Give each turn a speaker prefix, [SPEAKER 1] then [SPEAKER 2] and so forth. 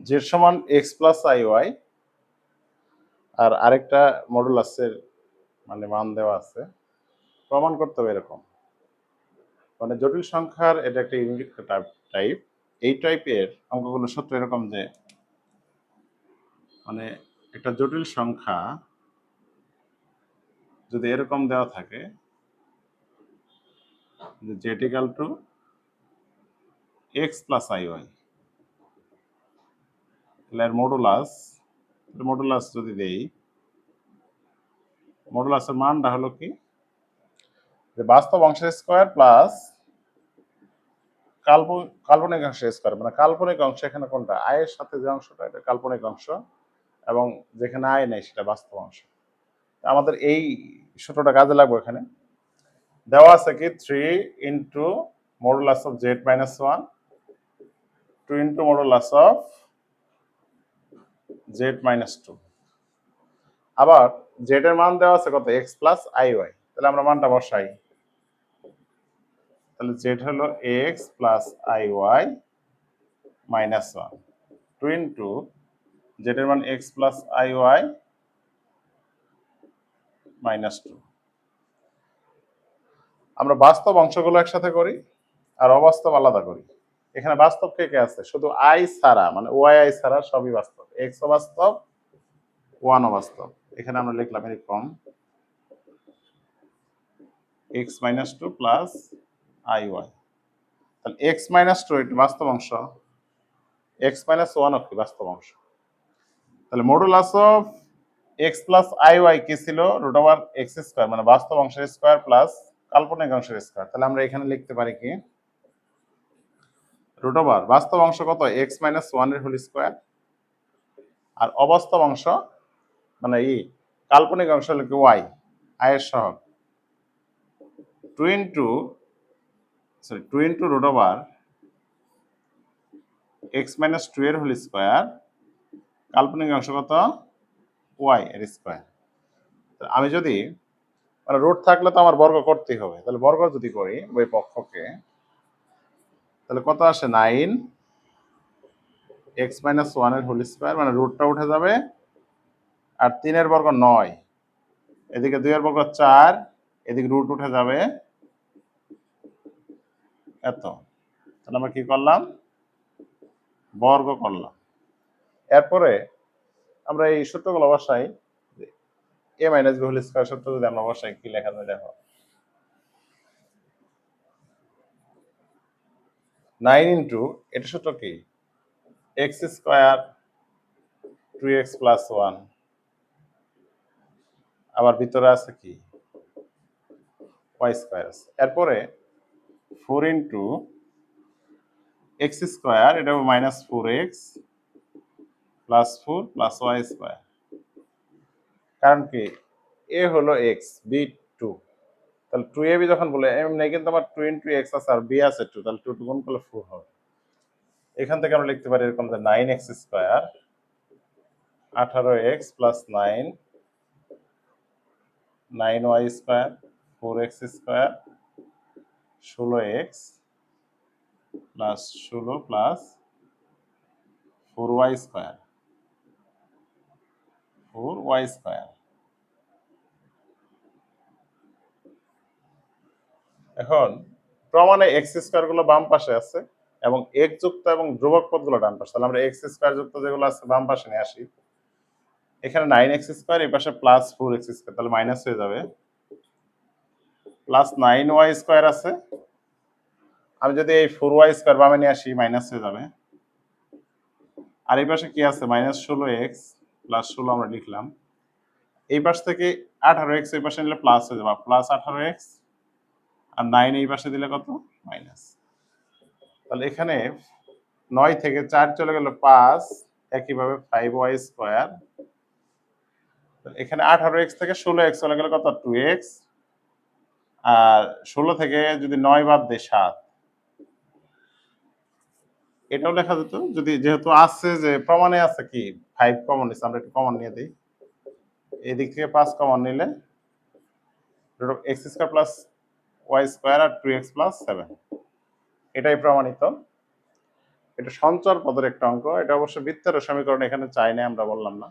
[SPEAKER 1] Z সমান x plus i Y আর আরেকটা মডুলাসের মানে মান দেওয়া আছে, প্রমাণ করতে হবে এরকম। মানে জটিল সংখ্যার এটা একটা ইউনিক টাইপ। এই টাইপের অঙ্কগুলো সূত্র এরকম যে মানে একটা জটিল সংখ্যা যদি এরকম দেওয়া থাকে যে z equal to x plus i y, তাহলে এর মডুলাস যদি দেই, মডুলাসের মানটা হলো কি যে বাস্তব অংশের স্কোয়ার প্লাস কাল্পনিক অংশের স্কোয়ার। মানে কাল্পনিক অংশ এখানে কোনটা, আয়ের সাথে যে অংশটা এটা কাল্পনিক অংশ, এবং যেখানে আয় নেই সেটা বাস্তব অংশ। আমাদের এই সূত্রটা কাজে লাগবে। এখানে দেওয়া আছে কি 3 into modulus of Z minus 1 2 into modulus of Z minus 2। আবার জেড এর মান দেওয়া আছে কত, এক্স প্লাস আই ওয়াই। তাহলে আমরা মানটা বসাই। তাহলে জেড হলো x plus i y minus 1 2 into z এর মান x plus i y minus 2। আমরা বাস্তব অংশগুলো একসাথে করি আর অবাস্তব আলাদা করি। এখানে বাস্তব কে কে আছে, শুধু আই ছাড়া মানে ওয়াই আই ছাড়া সবই বাস্তব। এক্স অবাস্তব, ওয়ান অবাস্তব। এখানে আমরা লিখলাম এরকম x minus 2 plus i y. তাহলে এক্স মাইনাস 2 এটা বাস্তব অংশ, এক্স মাইনাস 1 কি বাস্তব অংশ। তাহলে modulus of x plus i y কি ছিল, রুট ওভার এক্স স্কোয়ার মানে বাস্তব অংশের স্কোয়ার প্লাস কাল্পনিক অংশের স্কোয়ার। তাহলে আমরা এখানে লিখতে পারি কি রুট ওভার বাস্তব অংশ কত, এক্স মাইনাস 1 এর হোল স্কোয়ার, আর অবাস্তব অংশ মানে কাল্পনিক অংশ হলো কি ওয়াই, আয়ের সহগ 2 into root over x minus 2 এর হোল স্কোয়ার, কাল্পনিক অংশ কত, ওয়াই এর স্কোয়ার। আমি যদি মানে রুট থাকলে তো আমার বর্গ করতেই হবে, তাহলে বর্গ যদি করি ওই পক্ষকে, তাহলে কত আসে 9 এক্স মাইনাস 1 এর হোল স্কোয়ার, মানে রুটটা উঠে যাবে, আর 3 এর বর্গ 9, এদিকে 2 এর বর্গ 4, এদিকে রুট উঠে যাবে এত। তাহলে আমরা কি করলাম, বর্গ করলাম। এরপরে আমরা এই সূত্রগুলো বসাই, এ মাইনাস বি হোল স্কোয়ার সূত্র যদি আমরা বসাই কি লেখা যায় দেখো, 9 ইন্টু এটা সূত্র কি এক্স স্কোয়ার 2x প্লাস 1, আবার ভিতরে আছে কি ওয়াই স্কোয়ার আছে। এরপরে 4 ইন্টু এক্স স্কোয়ার, এটা minus 4x plus 4 plus y square. কারণ কি এ হলো এক্স, বি 2, তাহলে 2ab যখন বলে এমনি কিন্তু আমার 2 ইন্টু এক্স আছে আর বি আছে 2, তাহলে 2 গুণ করলে 4 হবে। এখান থেকে আমরা লিখতে পারি এরকম যে 9x square 18x plus 9 9y square 4x square 16x plus 16 plus 4y square 4y square. এখন প্রমাণে এক্স স্কোয়ার গুলো বাম পাশে আছে এবং এক যুক্ত এবং ধ্রুবক পদগুলো ডান পাশে। তাহলে আমরা এক্স স্কোয়ার যুক্ত যেগুলো আছে বাম পাশে নিয়ে আসি। এখানে 9x স্কোয়ার, এই পাশে প্লাস 4x স্কোয়ার, তাহলে মাইনাস হয়ে যাবে, প্লাস 9y স্কোয়ার আছে। আমি যদি এই 4y স্কোয়ার বামে নিয়ে আসি মাইনাস হয়ে যাবে, আর এই পাশে কি আছে মাইনাস 16x প্লাস 16 আমরা লিখলাম। এই পাশ থেকে 18x এই পাশে নিলে প্লাস হয়ে যাবে, প্লাস 18x, আর 9 এই পাশে দিলে কত মাইনাস। তাহলে এখানে 9 থেকে 4 চলে গেল 5, একইভাবে 5y স্কোয়ার। এখানে 18x থেকে 16x চলে গেল কত 2x, আর 16 থেকে যদি 9 বাদ দেয় 7, এটাও লেখা যেত যদি, যেহেতু আছে যে প্রমাণে আছে কি 5 কমন নিচ্ছে, আমরা একটু কমন নিয়ে দিই। এদিক থেকে 5 কমন নিলে x square plus y square আর 2x প্লাস 7, এটাই প্রমাণিত। এটা সঞ্চর পদের একটা অঙ্ক, এটা অবশ্য বৃত্তের সমীকরণ এখানে চাই না, আমরা বললাম না।